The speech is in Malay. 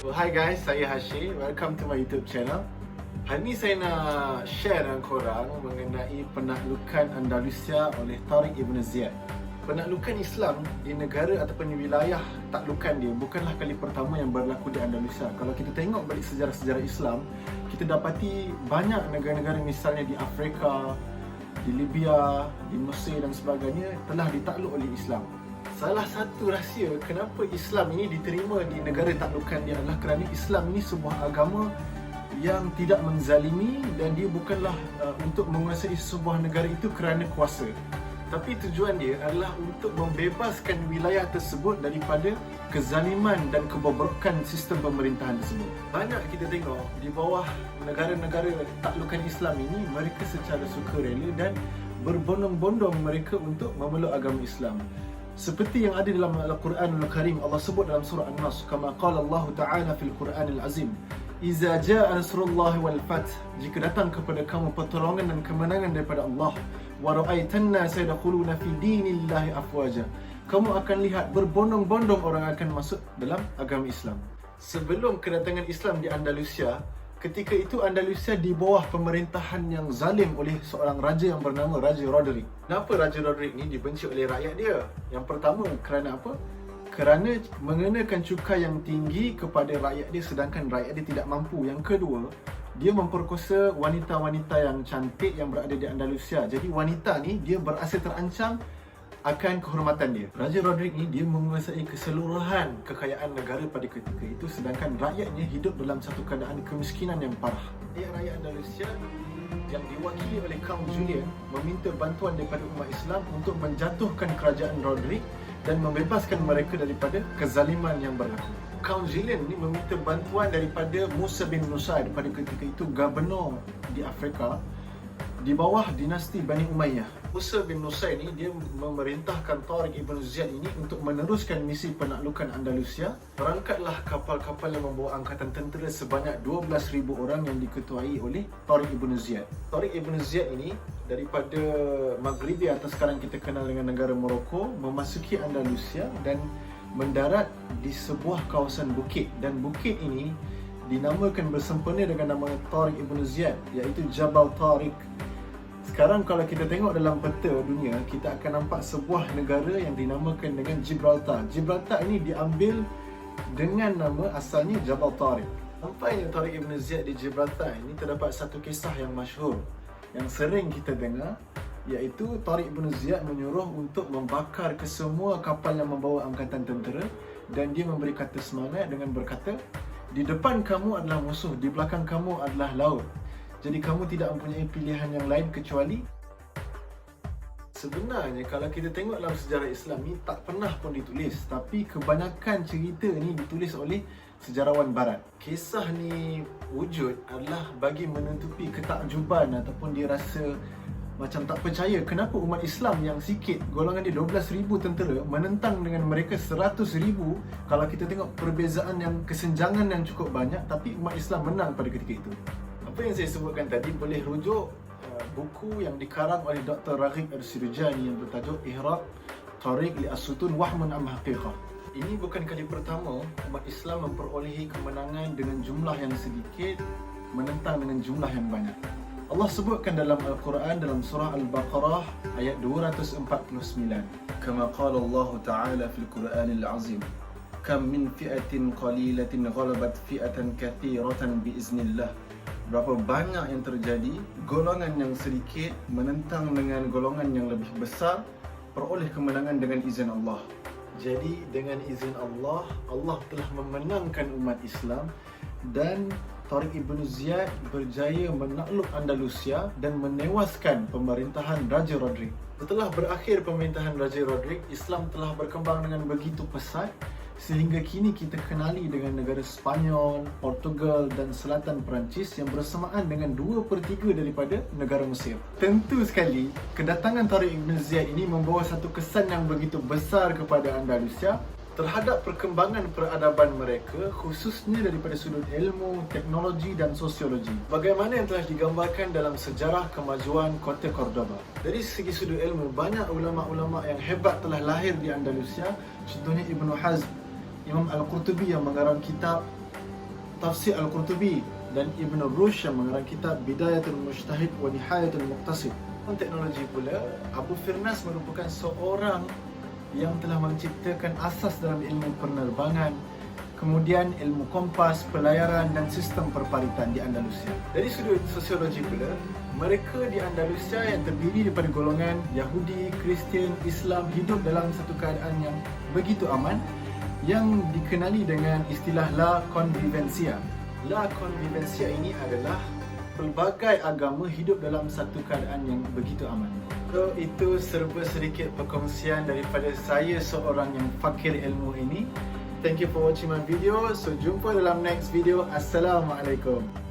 So, hi guys, saya Hashim. Welcome to my YouTube channel. Hari ni saya nak share dengan korang mengenai penaklukan Andalusia oleh Tariq Ibn Ziyad. Penaklukan Islam di negara ataupun di wilayah taklukan dia bukanlah kali pertama yang berlaku di Andalusia. Kalau kita tengok balik sejarah-sejarah Islam, kita dapati banyak negara-negara misalnya di Afrika, di Libya, di Mesir dan sebagainya telah ditakluk oleh Islam. Salah satu rahsia kenapa Islam ini diterima di negara taklukan dia adalah kerana Islam ini sebuah agama yang tidak menzalimi dan dia bukanlah untuk menguasai sebuah negara itu kerana kuasa. Tapi tujuan dia adalah untuk membebaskan wilayah tersebut daripada kezaliman dan kebobrokan sistem pemerintahan tersebut. Banyak kita tengok di bawah negara-negara taklukan Islam ini, mereka secara sukarela dan berbondong-bondong mereka untuk memeluk agama Islam. Seperti yang ada dalam Al-Quranul Karim, Allah sebut dalam surah An-Nas, kama qala Allah Ta'ala fil Quranil Azim, "Iza jaa nasrullahi wal fath," jika datang kepada kamu pertolongan dan kemenangan daripada Allah, wa ra'aitan nasa yadkhuluna fi dinillahi afwaja, kamu akan lihat berbondong-bondong orang akan masuk dalam agama Islam. Sebelum kedatangan Islam di Andalusia, ketika itu Andalusia di bawah pemerintahan yang zalim oleh seorang raja yang bernama Raja Roderick. Kenapa Raja Roderick ni dibenci oleh rakyat dia? Yang pertama, kerana apa? Kerana mengenakan cukai yang tinggi kepada rakyat dia sedangkan rakyat dia tidak mampu. Yang kedua, dia memperkosa wanita-wanita yang cantik yang berada di Andalusia. Jadi wanita ni dia berasa terancam akan kehormatan dia. Raja Roderick ni dia menguasai keseluruhan kekayaan negara pada ketika itu sedangkan rakyatnya hidup dalam satu keadaan kemiskinan yang parah. Rakyat Andalusia yang diwakili oleh kaum Julian meminta bantuan daripada umat Islam untuk menjatuhkan kerajaan Roderick dan membebaskan mereka daripada kezaliman yang berlaku. Kaum Julian ni meminta bantuan daripada Musa bin Nusair pada ketika itu gubernur di Afrika di bawah dinasti Bani Umayyah. Musa bin Nusair ni dia memerintahkan Tariq Ibn Ziyad ini untuk meneruskan misi penaklukan Andalusia. Berangkatlah kapal-kapal yang membawa angkatan tentera sebanyak 12,000 orang yang diketuai oleh Tariq Ibn Ziyad. Tariq Ibn Ziyad ini daripada Maghribi atau sekarang kita kenal dengan negara Morocco memasuki Andalusia dan mendarat di sebuah kawasan bukit, dan bukit ini dinamakan bersempena dengan nama Tariq Ibn Ziyad, iaitu Jabal Tariq. Sekarang kalau kita tengok dalam peta dunia, kita akan nampak sebuah negara yang dinamakan dengan Gibraltar. Gibraltar ini diambil dengan nama asalnya Jabal Tariq. Sampainya Tariq Ibn Ziyad di Gibraltar ini terdapat satu kisah yang masyhur yang sering kita dengar, iaitu Tariq Ibn Ziyad menyuruh untuk membakar kesemua kapal yang membawa angkatan tentera dan dia memberi kata semangat dengan berkata, di depan kamu adalah musuh, di belakang kamu adalah laut. Jadi kamu tidak mempunyai pilihan yang lain kecuali. Sebenarnya kalau kita tengok dalam sejarah Islam ni tak pernah pun ditulis, tapi kebanyakan cerita ni ditulis oleh sejarawan barat. Kisah ni wujud adalah bagi menutupi ketakjuban ataupun dia rasa macam tak percaya kenapa umat Islam yang sikit, golongan dia 12,000 tentera menentang dengan mereka 100,000. Kalau kita tengok perbezaan yang kesenjangan yang cukup banyak, tapi umat Islam menang pada ketika itu. Apa yang saya sebutkan tadi boleh rujuk buku yang dikarang oleh Dr. Raghib Al-Sirjani yang bertajuk Ihraq Tariq li As-Sutun Wahmun Am Haqiqah. Ini bukan kali pertama umat Islam memperolehi kemenangan dengan jumlah yang sedikit menentang dengan jumlah yang banyak. Allah sebutkan dalam Al-Quran dalam surah Al-Baqarah ayat 249. Kama qala Allah Ta'ala fil Quranil Azim, kam min fi'atin qalilatin ghalabat fi'atan kathiratan biiznillah. Berapa banyak yang terjadi, golongan yang sedikit menentang dengan golongan yang lebih besar, peroleh kemenangan dengan izin Allah. Jadi dengan izin Allah, Allah telah memenangkan umat Islam dan Tariq Ibn Ziyad berjaya menakluk Andalusia dan menewaskan pemerintahan Raja Roderick. Setelah berakhir pemerintahan Raja Roderick, Islam telah berkembang dengan begitu pesat sehingga kini kita kenali dengan negara Sepanyol, Portugal dan selatan Perancis yang bersamaan dengan 2/3 daripada negara Mesir. Tentu sekali, kedatangan Tariq Ibn Ziyad ini membawa satu kesan yang begitu besar kepada Andalusia terhadap perkembangan peradaban mereka, khususnya daripada sudut ilmu, teknologi dan sosiologi. Bagaimana yang telah digambarkan dalam sejarah kemajuan kota Cordoba. Dari segi sudut ilmu, banyak ulama-ulama yang hebat telah lahir di Andalusia. Contohnya Ibn Hazm, Imam Al-Qurtubi yang mengarang kitab Tafsir Al-Qurtubi dan Ibn Rushd yang mengarang kitab Bidayatul Mujtahid wa Nihayatul Muqtasid. Teknologi pula, Abu Firnas merupakan seorang yang telah menciptakan asas dalam ilmu penerbangan, kemudian ilmu kompas, pelayaran dan sistem perparitan di Andalusia. Dari sudut sosiologi pula, mereka di Andalusia yang terdiri daripada golongan Yahudi, Kristian, Islam hidup dalam satu keadaan yang begitu aman yang dikenali dengan istilah La Convivencia. La Convivencia ini adalah pelbagai agama hidup dalam satu keadaan yang begitu aman. So, itu serba sedikit perkongsian daripada saya, seorang yang fakir ilmu ini. Thank you for watching my video. So, jumpa dalam next video. Assalamualaikum.